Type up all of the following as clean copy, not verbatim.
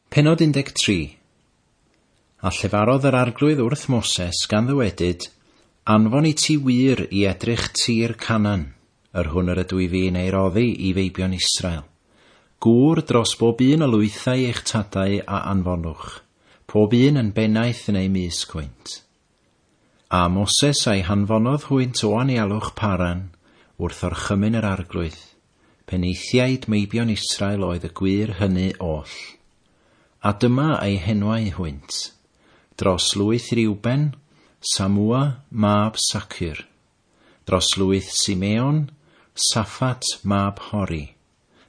Pennod 13. A llefarodd yr arglwydd wrth Moses gan ddywedyd, anfon i ti wir i edrych tir Canan, yr hwn yr ydw i fi'n ei roddi i feibion Israel. Gŵr dros bob un o lwythau eich tadau a anfonwch, pob un yn bennaeth yn ei misgwynt. A Moses a'i hanfonodd hwynt o anialwch Paran, wrth orchymyn yr arglwydd, peneithiaid meibion Israel oedd y gwir hynny oll. A dyma ei henwau hwynt, dros lwyth Riwben, Samua mab Sacur, dros lwyth Simeon, Saffat mab Hori,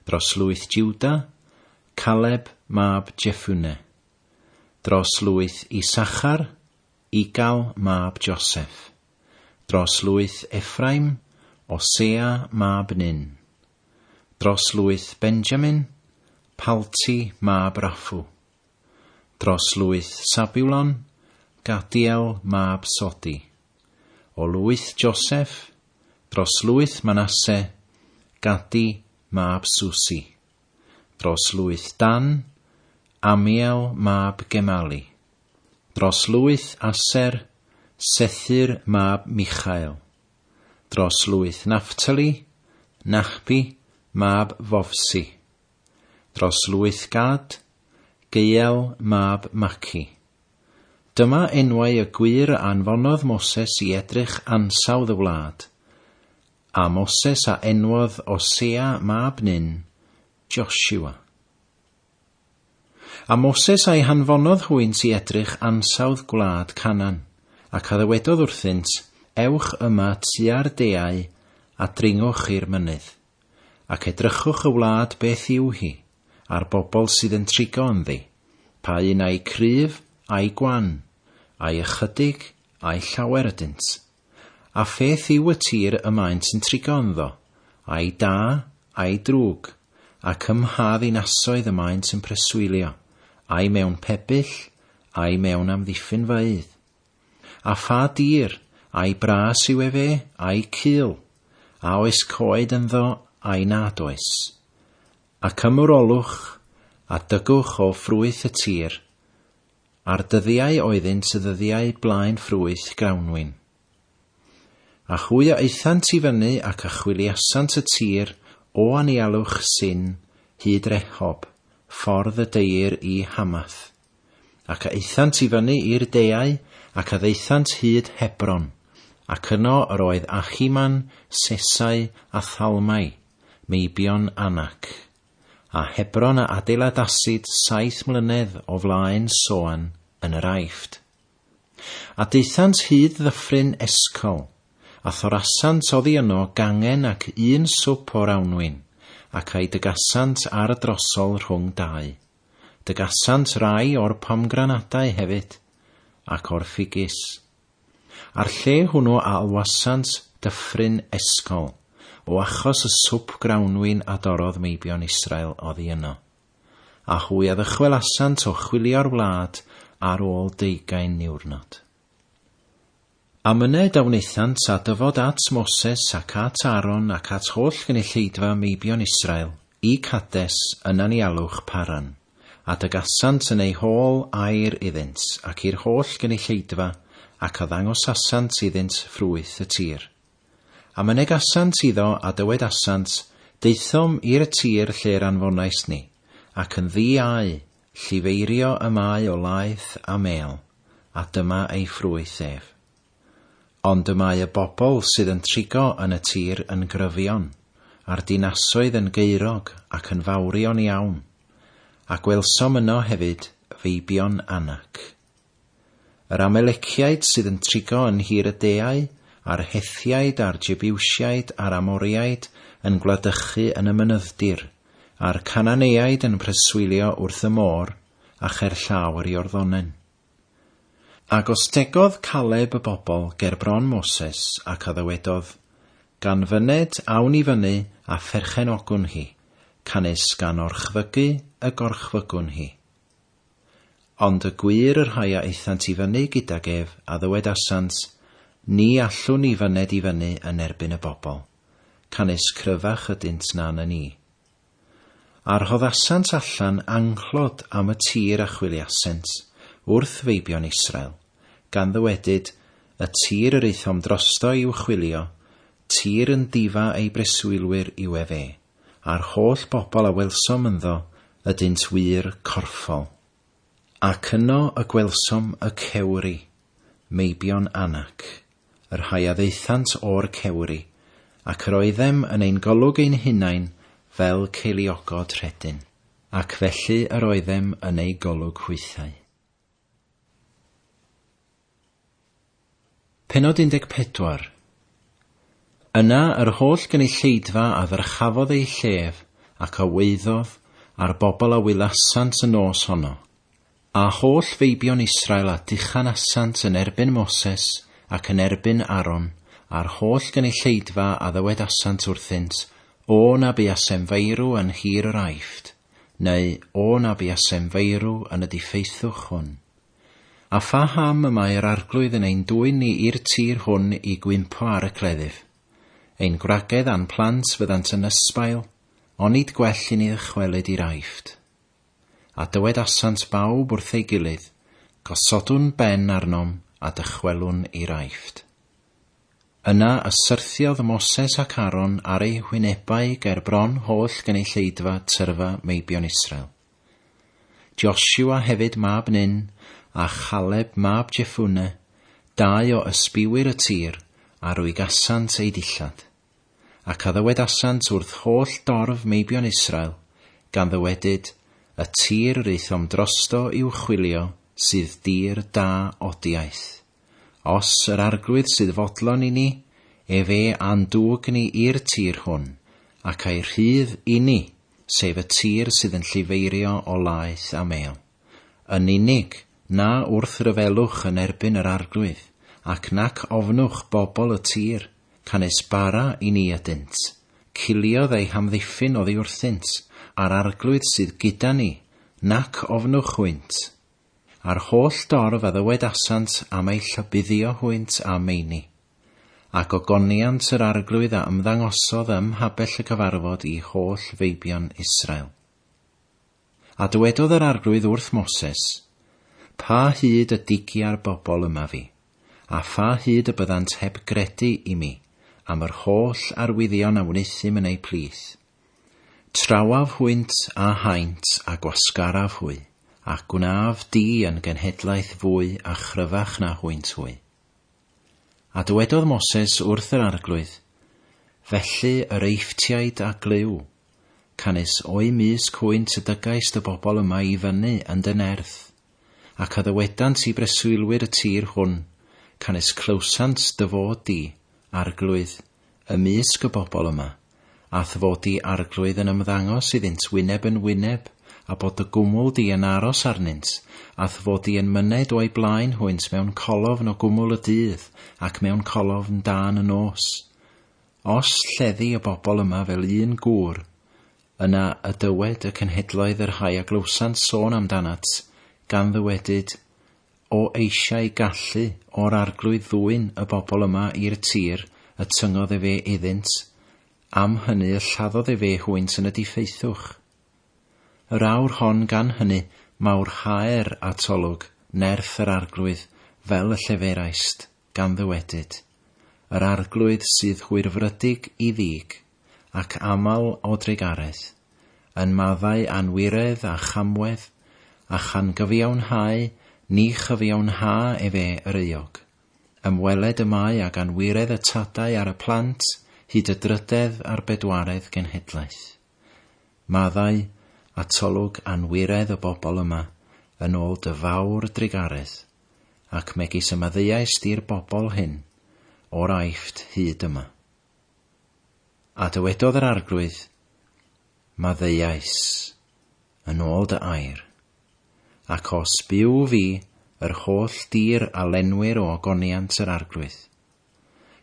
dros lwyth Jiwda, Caleb mab Jeffune, dros lwyth Isachar, Igal mab Joseph, dros lwyth Ephraim, Osea mab Nin, dros lwyth Benjamin, Palti mab Raffu, dros lwyth Sabulon, Gadiel mab Sodi, o lwyth Joseph, dros lwyth Manasse, Gadi mab Susi, dros lwyth Dan, Amiel mab Gemali, dros lwyth Aser, Sethir mab Michael, dros lwyth Naphtali, Nachbi mab Fofsi, dros lwyth Gad, Geiel mab Maci. Dyma enwau y gwir anfonodd Moses i edrych ansawdd y wlad. A Moses a enwodd Osea mab Nin, Joshua. A Moses a'i hanfonodd hwynt i edrych ansawdd gwlad Canan, ac a ddywedodd wrthynt, ewch yma tua'r deau a dringwch i'r mynydd, ac edrychwch y wlad beth yw hi, a'r bobl sydd yn trigo ynddi, pa un a'i cryf a'i gwan, a'i ychydig a'i llawer ydynt, a pheth yw y tir y maent yn trigo ynddo, a'i da a'i drwg, ac ymhadd i nasoedd y maent yn preswylio, a'i mewn pebyll, a'i mewn amddiffyn faidd. A pha dir, a'i bras yw efe, a'i cul, a oes coed ynddo, a'i nad oes. Ac ymwrolwch, a dygwch o ffrwyth y tir, a'r dyddiau oeddynt y ddyddiau blaen ffrwyth grawnwyn. A chwy a eithant i fyny ac a chwiliasant y tir o anialwch Sin, hyd Rehob, ffordd y deir i Hamath, ac a eithant i fyny i'r deau ac a ddeithant hyd Hebron, ac yno yr oedd Achiman, Sesai a Thalmai, meibion Anak. A Hebron a adeiladasid 7 mlynedd o flaen Soan yn yr Aifft. A deithant hyd Ddyffryn Escol, a thorasant oddi yno gangen ac un swp o'r awnwyn, ac a'i dygasant ar y drosol rhwng dau. Dygasant rai o'r pomgranadau hefyd, ac o'r ffigys. Ar lle hwnnw alwasant Dyffryn Escol, o achos y swp grawnwyn adorodd meibion Israel oddi yno. A hwy a ddychwelasant o chwilio'r wlad ar ôl 20 niwrnod. A myned a wnaethant a dyfod at Moses ac at Aaron ac at holl gynulleidfa meibion Israel i Cades yn anialwch Paran, a dygasant yn ei hôl air iddynt ac i'r holl gynulleidfa ac a ddangosasant iddynt ffrwyth y tir. A mynegasant iddo a dywedasant, deithom i'r tir lle'r anfonais ni, ac yn ddi-au, llifeirio y mae o laeth a mel, a dyma ei ffrwyth ef. Ond y mae y bobl sydd yn trigo yn y tir yn gryfion, a'r dinasoedd yn geirog ac yn fawrion iawn, a gwelsom yno hefyd feibion Anak. Yr Amaleciaid sydd yn trigo yn hir y deau, a'r Hethiaid, a'r Jebiwsiaid, a'r Amoriaid yn gwladychu yn y mynydddir, a'r Cananeaid yn preswylio wrth y môr, a cherllaw yr Iorddonen. Ac os tegodd Caleb y bobl ger bron Moses ac a ddywedodd, gan fyned awn i fyny a pherchenogwn hi, canes gan orchfygu y gorchfygwn hi. Ond y gwir yr rhai a eithant i fyny gydag ef a ddywedasant, ni allwn ni fyned i fyny yn erbyn y bobl, canes cryfach ydynt na na ni. A rhoddasant allan anglod am y tir a chwiliasent wrth feibion Israel, gan ddywedyd, y tir yr eithom drosto i'w chwilio, tir yn difa ei breswylwyr i'w efe, a'r holl bobl a welsom ynddo ydynt wir corffol. Ac yno y gwelsom y cewri, meibion Anak, yr rhai a ddeithant o'r cewri, ac yr oeddem yn ein golwg ein hunain fel ceiliogod rhedyn, ac felly yr oeddem yn ei golwg hwythau. Pennod 14. Yna yr holl gynulleidfa a ddyrchafodd ei llef ac a weiddodd a'r bobl a wylasant y nos honno. A holl feibion Israel a dychanasant yn erbyn Moses ac yn erbyn Aaron a'r holl gynulleidfa a ddywedasant wrthynt o na bu asemfeirw yn hir yr aifft, neu o na bu asemfeirw yn y diffeithwch hwn. A pha ham y mae'r arglwydd yn ein dwyn ni i'r tir hwn i gwympo ar y cleddyf. Ein gwragedd a'n plant fyddant yn ysbail, onid gwell i ni ddychwelyd i'r aifft. A dywedasant bawb wrth ei gilydd, gosodwn ben arnom a dychwelwn i'r aifft. Yna ysyrthiodd Moses ac Aaron ar ei hwynebau ger bron holl gynulleidfa tyrfa meibion Israel. Joshua hefyd mab Nun, a Chaleb mab Jeffune, dau o ysbiwyr y tir, a rwygasant ei dillad, ac a ddywedasant wrth holl dorf meibion Israel, gan ddywedyd, y tir reithom drosto i'w chwilio sydd dir da odiaeth. Os yr arglwydd sydd fodlon i ni, efe andwg ni i'r tir hwn, ac a'i rhydd i ni, sef y tir sydd yn llifeirio o laeth a mêl. Yn unig, na wrth ryfelwch yn erbyn yr arglwydd, ac nac ofnwch bobl y tir, canes bara i ni ydynt. Ciliodd ei hamddiffyn oddi wrthynt, a'r arglwydd sydd gyda ni, nac ofnwch hwynt. A'r holl dorf a ddywedasant am ei llybuddio hwynt a meini. Ac ogoniant yr arglwydd a ymddangosodd ym Mhabell y Cyfarfod i holl feibion Israel. A dywedodd yr arglwydd wrth Moses, pa hyd y digia'r bobl yma fi, a pha hyd y byddant heb gredu i mi, am yr holl arwyddion a wneithym yn ei plith. Trawaf hwynt a haint a gwasgaraf hwy, ac gwnaf di yn genhedlaeth fwy a chryfach na hwynt hwy. A dywedodd Moses wrth yr arglwydd, felly yr eifftiaid a glyw, canes o'i mysg hwynt y dygais dy bobl yma i fyny yn dy nerth, ac a ddywedant i breswylwyr y tir hwn, canes clywsant dyfod di, arglwydd, ymysg y bobl yma, a thyfod di arglwydd yn ymddangos iddynt wyneb yn wyneb, a bod y gwmwl di yn aros arnynt, a thyfod di yn myned o'i blaen hwynt mewn colofn o gwmwl y dydd, ac mewn colofn dan y nos. Os lleddi y bobl yma fel un gŵr, yna y dywed y cenhedloedd yr rhai a glywsant sôn amdanat, gan ddywedyd, o eisiau gallu o'r arglwydd ddwyn y bobl yma i'r tir y tyngodd efe iddynt, am hynny y lladdodd efe hwynt yn y diffeithwch. Yr awr hon gan hynny mawr haer a tolwg nerth yr arglwydd fel y lleferaist, gan ddywedyd, yr arglwydd sydd hwyrfrydig i ddig, ac amal o dreigaredd, yn maddau anwiredd a chamwedd, a chan gyfiawnhau, ni chyfiawnha efe yr euog. Ymweled y mae ag anwiredd y tadau ar y plant, hyd y drydedd a'r bedwaredd genhedlaeth. Maddau a tolwg anwiredd y bobl yma, yn ôl dy fawr dreigaredd, ac megis y maddeuais di'r bobl hyn, o'r aifft hyd yma. A dywedodd yr arglwydd, maddeuais, yn ôl dy air, ac os byw fi yr holl dir a lenwyr o ogoniant yr arglwydd.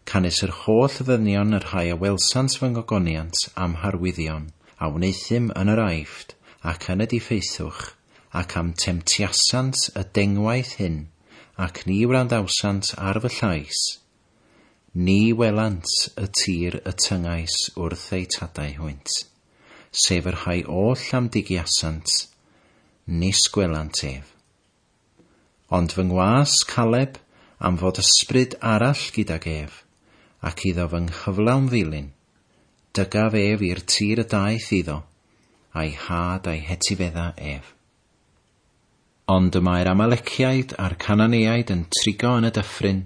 Canes yr holl ddynion yr rhai a welsant fy ngogoniant am harwyddion, a wneithym yn yr aifft, ac yn y diffeithwch, ac am temtiasant y dengwaith hyn, ac ni wrandawsant ar fy llais, ni welant y tir y tyngais wrth ei tadau hwynt, sef yr rhai oll am digiasant, nis gwelant ef. Ond fy ngwas Caleb am fod ysbryd arall gydag ef, ac iddo fy nghyflawn ddilyn, dygaf ef i'r tir y daeth iddo, a'i had a'i hetifedda ef. Ond y mae'r Amaleciaid a'r Cananeaid yn trigo yn y dyffryn,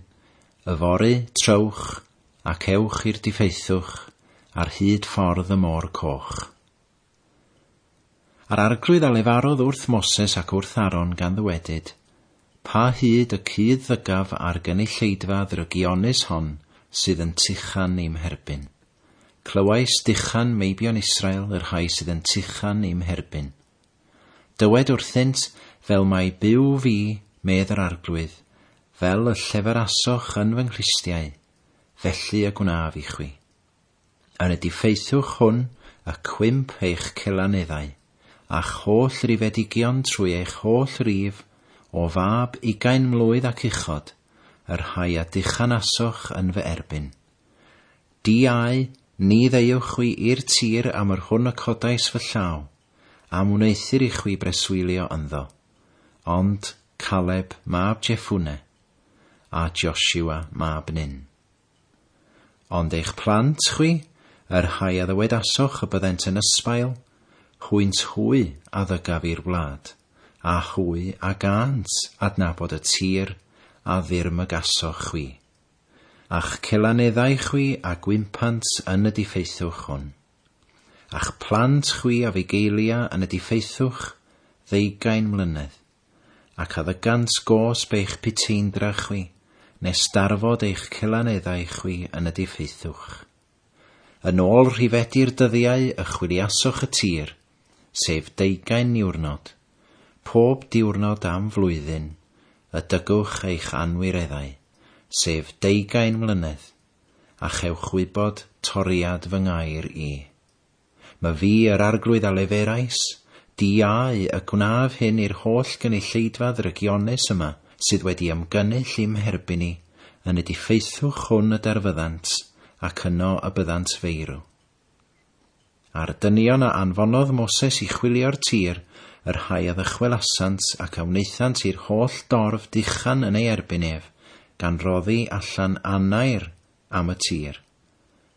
yfory, trowch, ac ewch i'r diffeithwch, ar hyd ffordd y môr coch. Ar arglwydd a lefarodd wrth Moses ac wrth Aaron gan ddywedyd, pa hyd y cydd ddygaf ar gynulleidfa ddrygionus hon sydd yn tuchan i'm herbyn. Clywais duchan meibion Israel yr rhai sydd yn tuchan i'm herbyn. Dywed wrthynt fel mae byw fi, medd yr arglwydd, fel y lleferasoch yn fy nghristiau, felly y gwnaf i chwi. Yn y diffeithwch hwn y cwymp eich celaneddau, a'ch holl rifedigion trwy eich holl rif, o fab 20 mlwydd ac uchod, yr rhai a dychanasoch yn fy erbyn. Diau, ni ddeiwch chwi i'r tir am yr hwn y codais fy llaw, am wneithir i chwi breswylio ynddo, ond Caleb mab Jeffune, a Joshua mab Nun. Ond eich plant chwi, yr rhai a ddywedasoch y byddent yn ysbail, chwynt hwy a ddygaf i'r wlad, a hwy a gant adnabod y tir a ddyrm y gasoch chwi. A'ch celaneddau chwi a gwympant yn y diffeithwch hwn. A'ch plant chwi a figeilia yn y diffeithwch 20 mlynedd, ac a ddygant gos be'ch puteindra chwi, nes darfod eich celaneddau chwi yn y diffeithwch. Yn ôl rhifedi'r dyddiau y chwiliasoch y tir, sef 20 niwrnod, pob diwrnod am flwyddyn, y dygwch eich anwireddau, sef 20 mlynedd, a chewch wybod toriad fy ngair i. Mae fi yr arglwydd a leferais, diau y gwnaf hyn i'r holl gynulleidfa ddrygionus yma, sydd wedi ymgynnull i'm herbyn ni, yn y diffeithwch hwn y derfyddant, ac yno y byddant feirw. Ar dynion a anfonodd Moses i chwilio'r tir, yr rhai a ddychwelasant ac a wnaethant i'r holl dorf duchan yn ei erbyn ef, gan roddi allan anair am y tir.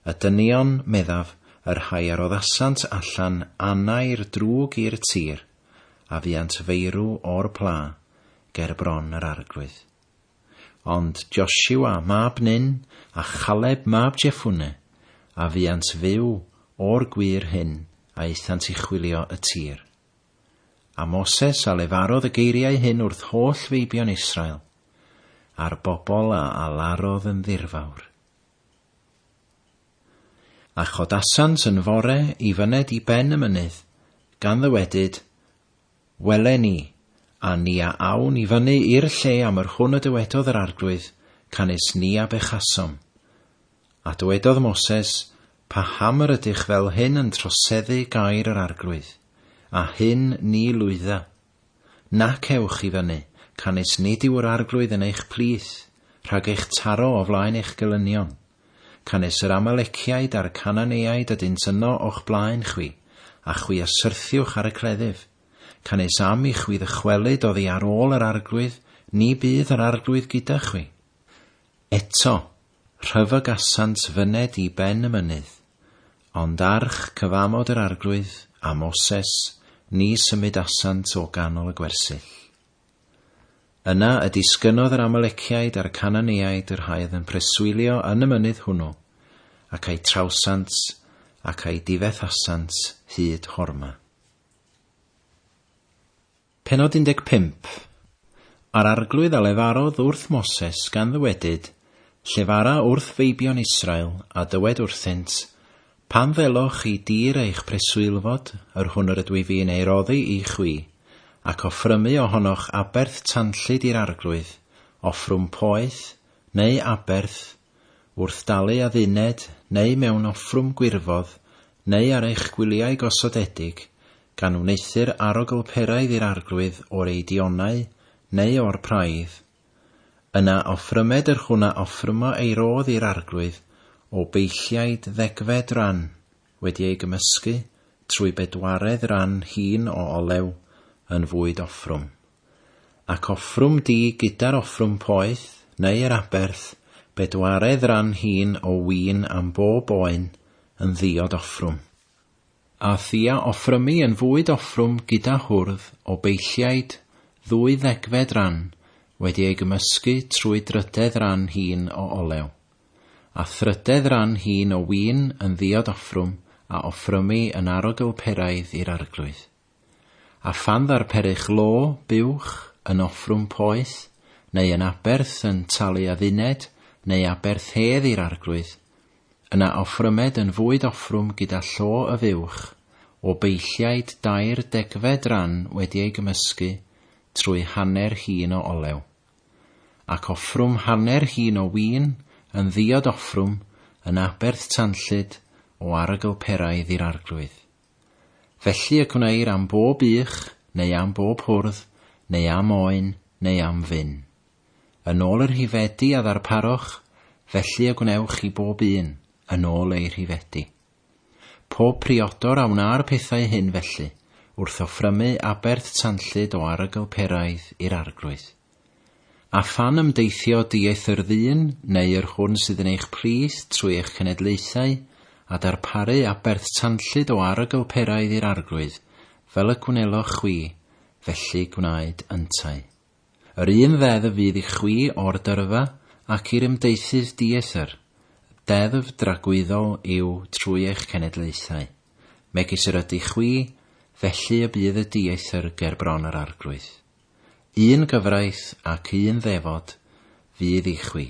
Y dynion meddaf, yr rhai a roddasant allan anair drwg i'r tir, a fiant feirw o'r pla, ger bron yr arglwydd. Ond Joshua mab Nun a Caleb mab Jeffune, a fiant fyw o'r gwir hyn a eithant i chwilio y tir. A Moses a lefarodd y geiriau hyn wrth holl feibion Israel, a'r bobl a alarodd yn ddirfawr. A chodasant yn fore i fyned i ben y mynydd, gan ddywedyd, wele ni, a ni a awn i fyny i'r lle am yr hwn y dywedodd yr arglwydd, canis ni a bechasom. A dywedodd Moses, pa hamr ydych fel hyn yn troseddu gair yr arglwydd, a hyn ni lwydda. Nac ewch i fyny, canis nid yw'r arglwydd yn eich plith, rhag eich taro o flaen eich gelynion. Canis yr Amaleciaid a'r Cananeaid ydynt yno o'ch blaen chwi, a chwi asyrthiwch ar y cleddyf. Canis am i chwi ddychwelyd oddi ar ôl yr arglwydd, ni bydd yr arglwydd gyda chwi. Eto, rhyfyg asant fyned i ben y mynydd, ond arch cyfamod yr arglwydd a Moses, ni symud asant o ganol y gwersyll. Yna y disgynnodd yr Amaleciaid a'r Cananeaid yr rhaidd yn preswylio yn y mynydd hwnnw, ac ei trawsant ac ei difethasant hyd Horma. Pennod 15. Ar arglwydd a lefarodd wrth Moses gan ddywedyd, llefara wrth feibion Israel a dywed wrthynt, pan ddeloch i dir eich preswylfod, yr hwn yr ydw i fi'n ei roddi i chwi, ac offrymu ohonoch aberth tanllyd i'r arglwydd, offrwm poeth, neu aberth, wrth dalu a dduned, neu mewn offrwm gwirfodd, neu ar eich gwyliau gosodedig, gan wneithir arogl-peraidd i'r arglwydd o'r eidionau, neu o'r praidd. Yna offrymed yr hwnna offrymo ei rodd i'r arglwydd, o beilliaid 10 ran, wedi ei gymysgu, trwy 4 ran hŷn o olew yn fwyd offrwm. Ac offrwm di gyda'r offrwm poeth, neu yr aberth, 4 ran hŷn o win am bob oen yn ddiod offrwm. A thia offrymu yn fwyd offrwm gyda hwrdd o beilliaid 12 ran wedi ei gymysgu trwy 3 ran hŷn o olew. A 3 ran hŷn o win yn ddiod offrwm a offrymu yn arogl peraidd i'r arglwydd. A phan ddarperich lo, buwch, yn offrwm poeth, neu yn aberth yn talu adduned, neu aberth hedd i'r arglwydd, yna offrymed yn fwyd offrwm gyda llo y fuwch, o beilliaid 20 ran wedi ei gymysgu trwy hanner hŷn o olew. Ac offrwm hanner hŷn o win yn ddiod offrwm yn aberth tanllyd o arogl peraidd i'r arglwydd. Felly y gwneir am bob uch, neu am bob hwrdd, neu am oen, neu am fyn. Yn ôl yr rhifedi a ddarparwch, felly y gwnewch i bob un, yn ôl ei rhifedi. Pob priodor a wna'r pethau hyn felly, wrth offrymu aberth tanllyd o arogl peraidd i'r arglwydd. A phan ymdeithio dieth yr ddyn, neu yr hwn sydd yn eich pris trwy eich cenedlaethau, a darparu aberth tanllyd o arogl peraidd i'r arglwydd, fel y gwnelwch chwi, felly gwnaed yntau. Yr un ddeddf fydd i chwi o'r dyrfa ac i'r ymdeithydd diethyr. Deddf dragwyddol yw trwy eich cenedlaethau. Megis yr ydy chwi, felly y bydd y diethyr ger bron yr arglwydd. Un gyfraith ac un ddefod fydd i chwi,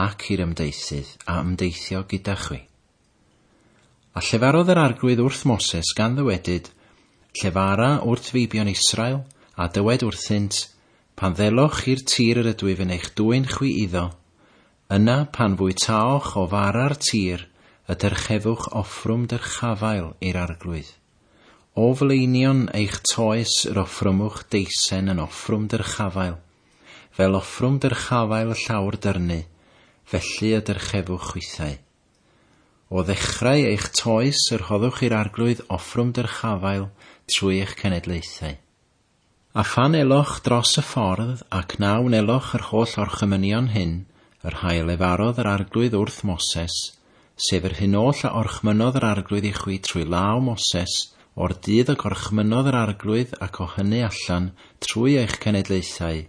ac i'r ymdeithydd a ymdeithio gyda chwi. A llefarodd yr arglwydd wrth Moses gan ddywedyd, llefara wrth feibion Israel, a dywed wrthynt, pan ddelwch i'r tir yr ydwyf yn eich dwyn chwi iddo, yna pan fwytaoch o fara'r tir, y dyrchefwch offrwm dyrchafael i'r arglwydd. O fleinion eich toes yr offrymwch deisen yn offrwm dyrchafael, fel offrwm dyrchafael llawr dyrnu, felly y dyrchefwch chwithau. O ddechrau eich toes yr hoddwch i'r arglwydd offrwm dyrchafael trwy eich cenedlaethau. A phan eloch dros y ffordd ac nawn eloch yr holl orchymynion hyn, yr hael lefarodd yr arglwydd wrth Moses, sef yr hyn oll a orchmynodd yr arglwydd i chwi trwy law Moses, o'r dydd y gorchmynodd yr arglwydd ac o hynny allan trwy eich cenedlaethau.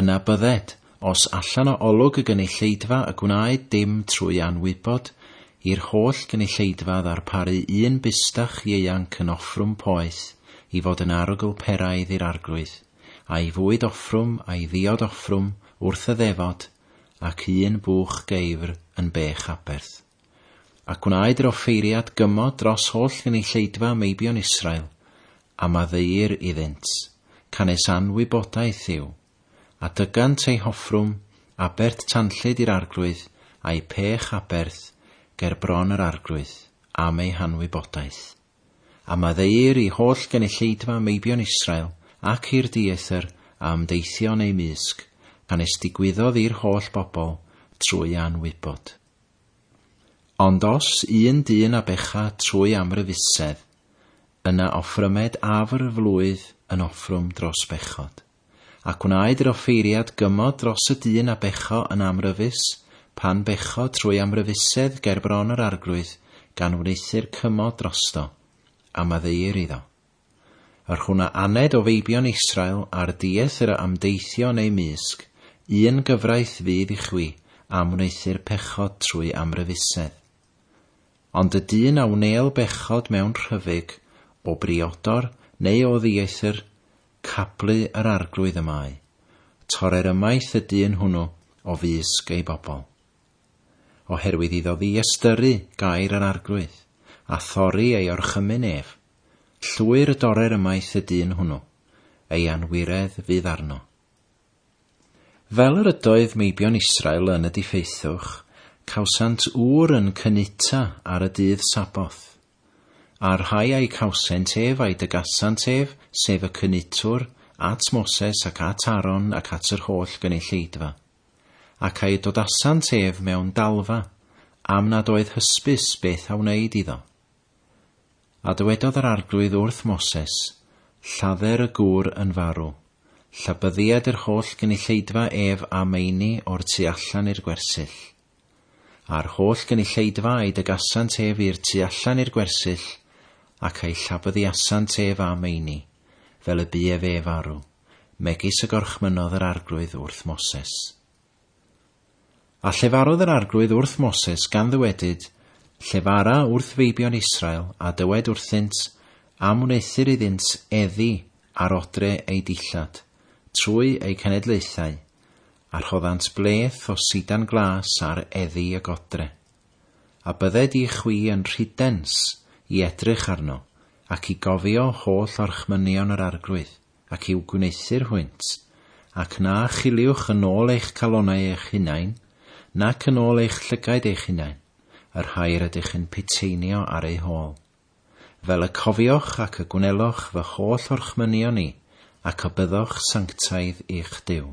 Yna bydded, os allan o olwg y gynulleidfa y gwnaed dim trwy anwybod, i'r holl gynulleidfa ddarparu un bystach ieuanc yn offrwm poeth i fod yn arogl peraidd i'r arglwydd, a'i fwyd offrwm a'i ddiod offrwm wrth y ddefod, ac un bwch geifr yn bech aberth. Ac gwnaed yr offeiriad gymod dros holl gynulleidfa meibion Israel, a maddeuir iddynt, canes anwybodaeth yw, a dygant ei hoffrwm, aberth tanllyd i'r arglwydd, a'i pech aberth, ger bron yr arglwydd, am ei hanwybodaeth. A maddeuir i holl gynulleidfa meibion Israel ac i'r diethyr a ymdeithio neu mysg, gan esdigwyddodd i'r holl bobl trwy anwybod. Ond os un dyn a becha trwy amryfusedd, yna offrymed afr flwydd yn offrwm dros bechod. A gwnaed yr offeiriad gymod dros y dyn a becho yn amryfus, pan becho trwy amryfusedd ger bron yr arglwydd, gan wneithir cymod drosto, a maddeuir iddo. Yr hwnna aned o feibion Israel a'r dieth yr ymdeithio neu mysg, un gyfraith fydd i chwi am wneithir pechod trwy amryfusedd. Ond y dyn a wneel bechod mewn rhyfig, o briodor neu o ddiethyr, cablu yr arglwydd ymau, torer ymaith y dyn hwnnw o fysg ei bobl. Oherwydd iddo ddiystyru gair yr arglwydd, a thorri ei orchymyn ef, llwyr dorer ymaith y dyn hwnnw, ei anwiredd fydd arno. Fel yr ydoedd meibion Israel yn y diffeithwch, cawsant ŵr yn cynuta ar y dydd Saboth. A'r rhai ei cawsent ef a'i dygasant ef, sef y cynutwr, at Moses ac at Aaron ac at yr holl gynulleidfa. Ac a'i dodasant ef mewn dalfa, am nad oedd hysbys beth a wneud iddo. A dywedodd yr arglwydd wrth Moses, lladder y gŵr yn farw, llabyddiad yr holl gynulleidfa ef a meini o'r tu allan i'r gwersyll. A'r holl gynulleidfa ei dygasant ef i'r tu allan i'r gwersyll, ac ei llabyddiasant ef a meini, fel y bu ef e farw, megis y gorchmynodd yr arglwydd wrth Moses. A llefarodd yr arglwydd wrth Moses gan ddywedyd, llefara wrth feibion Israel a dywed wrthynt am wneithir iddynt eddi ar odre ei dillad, trwy ei cenedlaethau, a rhoddant bleth o sidan glas ar eddi y godre. A bydded i chwi yn rhydens i edrych arno, ac i gofio holl orchmynion yr arglwydd, ac i'w gwneithir hwynt, ac na chiliwch yn ôl eich calonau eich hunain, nac yn ôl eich llygaid eich hunain, yr hair ydych yn piteinio ar ei hôl. Fel y cofioch ac y gwnelwch fy holl orchmynion ni, ac y byddwch sanctaidd i'ch Duw.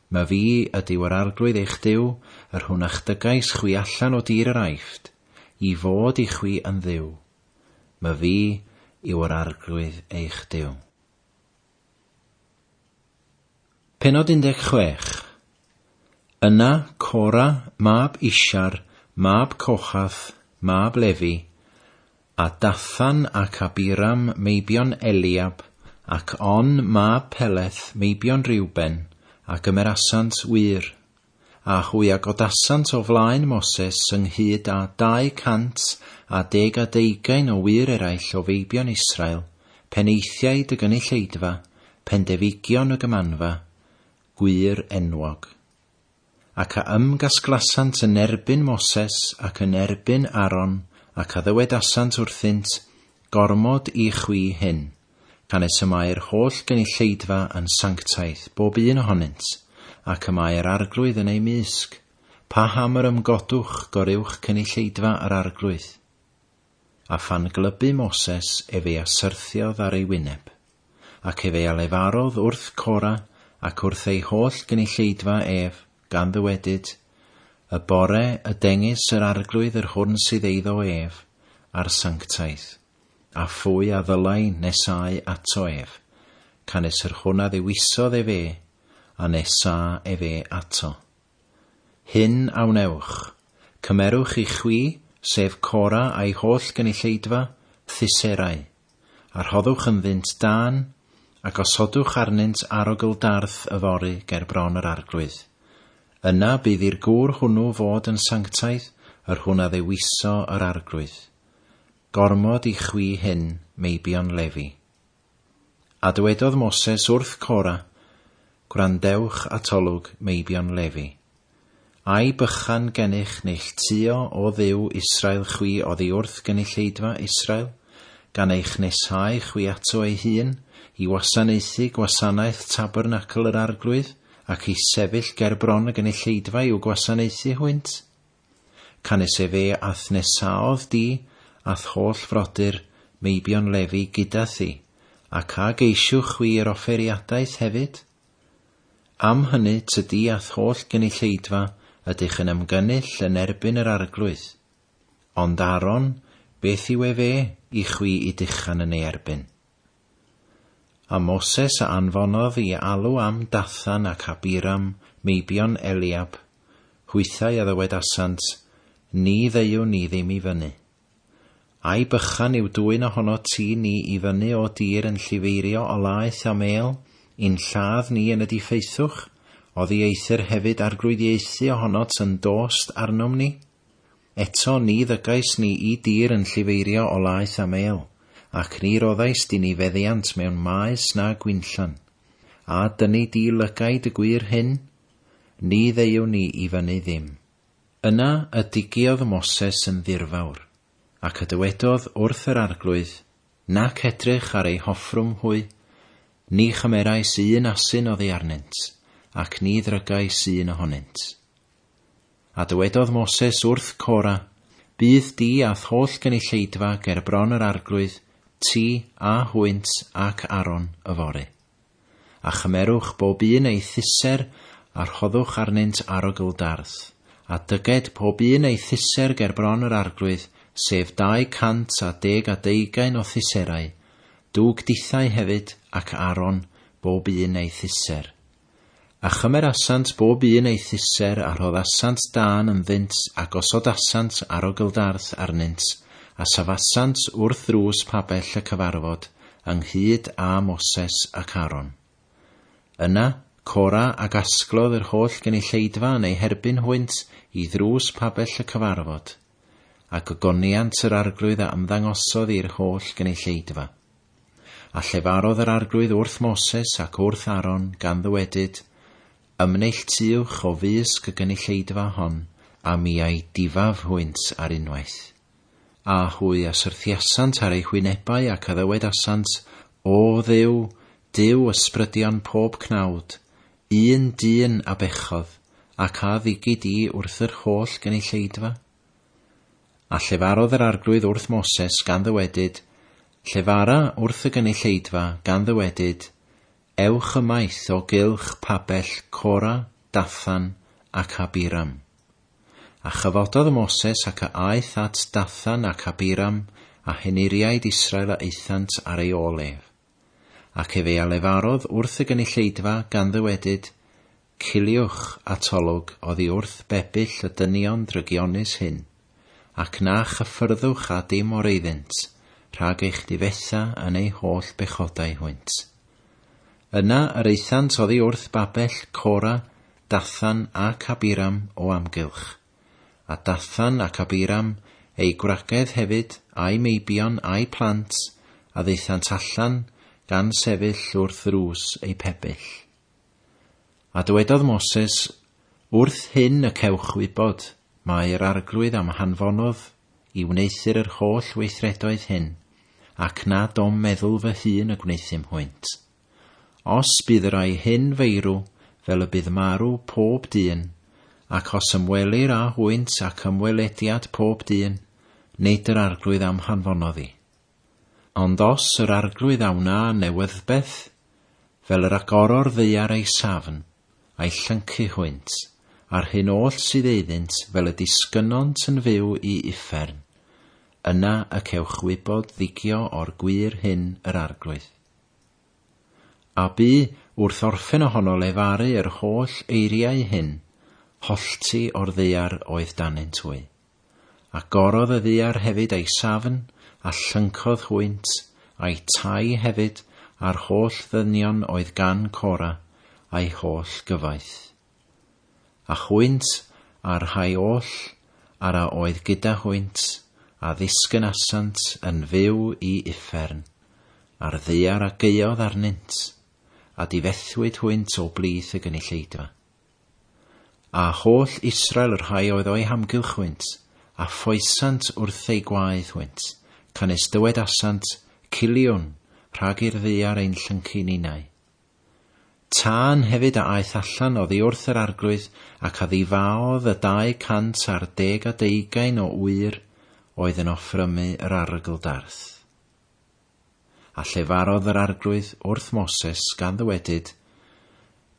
My fi ydyw yr arglwydd eich Duw, yr hwna'ch dygais chwi allan o dir yr aifft, i fod i chwi yn Dduw. My fi yw yr arglwydd eich Duw. Pennod 16. Yna Cora, mab Ishar, mab Kochath, mab Levi, a Dathan ac Abiram meibion Eliab, ac On mab Peleth meibion Reuben, ac ymerasant wir, a hwy agodasant o flaen Moses ynghyd a 210 o wir eraill o feibion Israel, peneithiaid y gynulleidfa, pendefigion y gymanfa, gwir enwog. Ac a ymgasglasant yn erbyn Moses ac yn erbyn Aaron ac a ddywedasant wrthynt gormod i chwi hyn, canes y mae'r holl gynulleidfa yn sanctaeth bob un ohonynt, ac y mae'r arglwydd yn ei mysg, pa ham yr ymgodwch gorywch cynulleidfa yr arglwydd. A phan glybu Moses efe a syrthiodd ar ei wyneb, ac efe a lefarodd wrth Cora ac wrth ei holl gynulleidfa ef, gan ddywedyd, y bore y dengis yr arglwydd yr hwn sydd eiddo ef, ar sanctaeth, a phwy a ddylai nesau ato ef, canes yr hwn a ddewisodd efe, a nesa efe ato. Hyn awnewch, cymerwch i chwi, sef Cora a'i holl gynulleidfa, thyserau, a rhoddwch yn ddynt dan, ac osodwch arnynt arogl darth y fori ger bron yr arglwydd. Yna bydd i'r gŵr hwnnw fod yn sanctaeth, yr hwn a ddewiso yr arglwydd. Gormod i chwi hyn meibion Levi. A dywedodd Moses wrth Cora, gwrandewch atolwg meibion Levi. Ai bychan gennych neilltuo o Dduw Israel chwi oddi wrth gynulleidfa Israel, gan eich nesau chwi ato ei hun, i wasanaethu gwasanaeth tabernacl yr arglwydd, ac i sefyll ger bron y gynulleidfa i'w gwasanaethu hwynt. Canes efe ath nesaodd di, ath holl frodyr meibion Lefi gyda thi, ac a geisiwch chwi'r offeriadaeth hefyd. Am hynny tydi ath holl gynulleidfa ydych yn ymgynnull yn erbyn yr arglwydd. Ond Aaron, beth yw efe i chwi i dychan yn ei erbyn? A Moses a anfonodd i alw am Dathan ac Abiram, meibion Eliab, hwythau a ddywedasant, ni ddeiw ni ddim i fyny. Ai bychan yw dwyn ohono ti ni i fyny o dir yn llifeirio o laeth a mel, i'n lladd ni yn y diffeithwch, oddi eithir hefyd arglwyddiaethu ohonot yn dost arnom ni? Eto ni ddygais ni i dir yn llifeirio o laeth a mel, ac ni roddais di ni feddiant mewn maes na gwynllan, a dynnu di lygaid y gwir hyn, ni ddeiw ni i fyny ddim. Yna y digiodd Moses yn ddirfawr, ac y dywedodd wrth yr arglwydd, nac edrych ar ei hoffrwm hwy, ni chymerais un asyn oddi arnynt, ac ni ddrygais un ohonynt. A dywedodd Moses wrth Cora, bydd di ath holl gynulleidfa ger bron yr arglwydd, ti a hwynt ac Aaron y fore. A chymerwch bob un ei thuser a rhoddwch arnynt arogl darth, a dyged pob un ei thuser ger bron yr arglwydd sef 210 o thyserau, dwg dithau hefyd ac Aaron bob un ei thyser. A chymerasant bob un ei thyser a rhoddasant dan yn ddynt a gosodasant ar o gildarth arnynt, a safasant wrth ddrws pabell y cyfarfod ynghyd a Moses ac Aaron. Yna, Cora a gasglodd yr holl gynulleidfa yn ei herbyn hwynt i ddrws pabell y cyfarfod, ac ogoniant yr arglwydd a ymddangosodd i'r holl gynulleidfa. A llefarodd yr arglwydd wrth Moses ac wrth Aaron gan ddywedyd, ymneilltiwch o fysg y gynulleidfa hon, a mi ai difaf hwynt ar unwaith. A hwy a syrthiasant ar ei hwynebau ac addywedasant, o Dduw, Duw ysbrydion pob cnawd, un dyn a bechodd, ac a ddigid i wrth yr holl gynulleidfa. A llefarodd yr arglwydd wrth Moses gan ddywedyd, llefara wrth y gynulleidfa gan ddywedyd, ewch ymaith o gylch pabell Cora, Dathan ac Abiram. A chyfododd Moses ac a aeth at Dathan ac Abiram a heniriaid Israel a eithant ar ei olef. Ac efe a lefarodd wrth y gynulleidfa gan ddywedyd, ciliwch a tolwg oddi wrth bebyll y dynion drygionus hyn, ac na chyffyrddwch a dim o'r eiddynt, rhag eich difetha yn ei holl bechodau hwynt. Yna yr eithant oddi wrth babell Cora, Dathan ac Abiram o amgylch, a Dathan ac Abiram ei gwragedd hefyd a'i meibion a'i plant, a ddeithant allan gan sefyll wrth ddrws ei pebyll. A dywedodd Moses, wrth hyn y cewch wybod, mae'r arglwydd am hanfonodd i wneithir yr holl weithredoedd hyn, ac na dom meddwl fy hun y gwneithim hwynt. Os bydd yr ai hyn feirw, fel y bydd marw pob dyn, ac os ymwelir a hwynt ac ymwelediad pob dyn, nid yr arglwydd am hanfonodd i. Ond os yr arglwydd awna newyddbeth, fel yr agoror ddaear ei safn, a'i llyncu hwynt, a'r hyn oll sydd eiddynt fel y disgynont yn fyw i uffern, yna y cewch wybod ddigio o'r gwir hyn yr arglwydd. A bu wrth orffen ohono lefaru yr holl eiriau hyn, hollti o'r ddaear oedd danynt wy. A gorodd y ddaear hefyd ei safn, a llyncodd hwynt, a'i tai hefyd a'r holl ddynion oedd gan Cora, a'i holl gyfaith. A hwynt a'r rhai oll ar a oedd gyda hwynt, a ddisgynasant yn fyw i uffern, a'r ddaear a geiodd arnynt, a difethwyd hwynt o blith y gynulleidfa. A holl Israel yr rhai oedd o'i hamgylch hwynt, a phoesant wrth ei gwaedd hwynt, can ysdywedasant ciliwn rhag i'r ddaear ein llyncu'n unau. Tân hefyd a aeth allan oddi wrth yr arglwydd ac a ddifaodd y 210 o wyr oedd yn offrymu yr argldarth. A llefarodd yr arglwydd wrth Moses gan ddywedyd,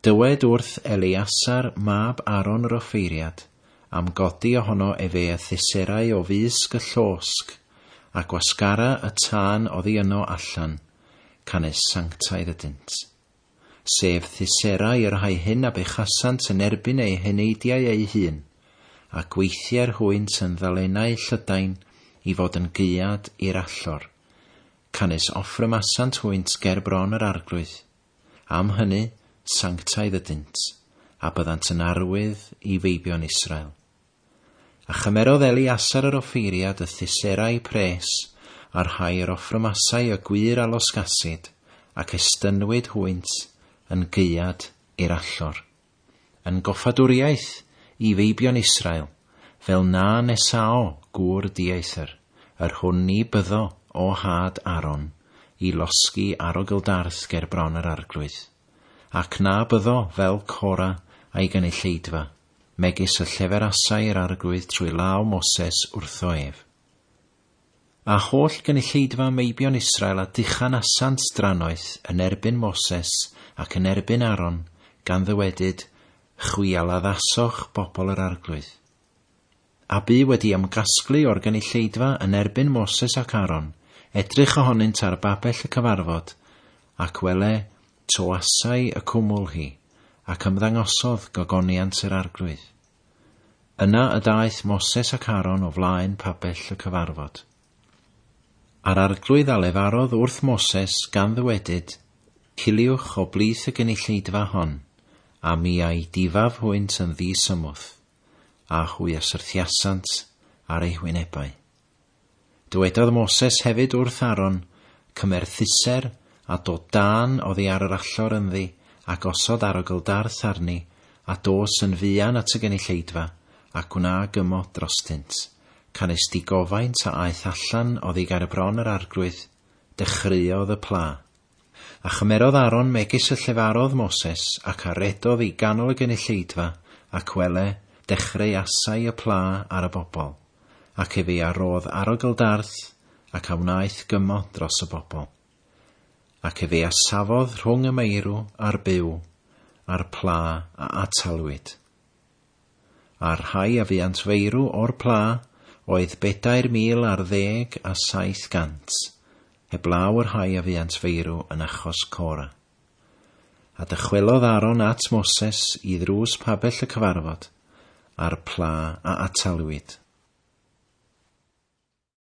dywed wrth Eleasar mab Aaron yr offeiriad am godi ohono efe y thyserau o fysg y llosg, a gwasgara y tân oddi yno allan, canes sanctaidd ydynt. Sef thyserau yr rhai hyn a bechasant yn erbyn ei heneidiau ei hun, a gweithiau'r hwynt yn ddalenau llydain i fod yn geuad i'r allor, canes offrymasant hwynt ger bron yr arglwydd. Am hynny, sanctaidd ydynt, a byddant yn arwydd i feibion Israel. A chymerodd Eleasar yr offeiriad y thyserau pres a'r rhai yr offrymasau y gwir a losgasid, ac estynwyd hwynt yn geuad i'r allor. Yn goffadwriaeth i feibion Israel, fel na nesao gŵr dieithr, yr hwnni byddo o had Aaron, i losgi ar o gildarth ger bron yr arglwydd, ac na byddo fel Cora a'i gynulleidfa, megis y lleferasau yr arglwydd trwy law Moses wrtho ef. A holl gynulleidfa meibion Israel a dychanasant drannoeth yn erbyn Moses ac yn erbyn Aaron gan ddywedyd, chwialaddasoch bobl yr arglwydd. a bu wedi ymgasglu o'r gynulleidfa yn erbyn Moses ac Aaron, edrych ohonynt ar babell y cyfarfod, ac wele toasau y cwmwl hi, ac ymddangosodd gogoniant yr arglwydd. Yna y daeth Moses ac Aaron o flaen babell y cyfarfod. Ar arglwydd a lefarodd wrth Moses gan ddywedyd, ciliwch o blith y gynulleidfa hon, a mi ai difaf hwynt yn ddisymwth, a hwy asyrthiasant ar ei hwynebau. Dywedodd Moses hefyd wrth Aaron, cymerthuser a dod dan oddi ar yr allor ynddi, a gosod arogl darth arni, a dos yn fuan at y gynulleidfa, ac wna gymod drostynt, canes di gofaint a aeth allan oddi gar y bron yr arglwydd, dechreuodd y pla. A chymerodd Aaron megis y llefarodd Moses, ac aredodd i ganol y gynulleidfa, ac wele dechrau asau y pla ar y bobl, ac efi arodd arogl darth, ac a wnaeth gymod dros y bobl. Ac efi asafodd rhwng y meirw a'r byw, a'r pla a atalwyd. A'r rhai a fiant feirw o'r pla oedd 4,700, heblaw yr rhai a fiant feirw yn achos Cora. A dychwelodd Aaron at Moses i ddrws pabell y cyfarfod, a'r pla a atalwyd.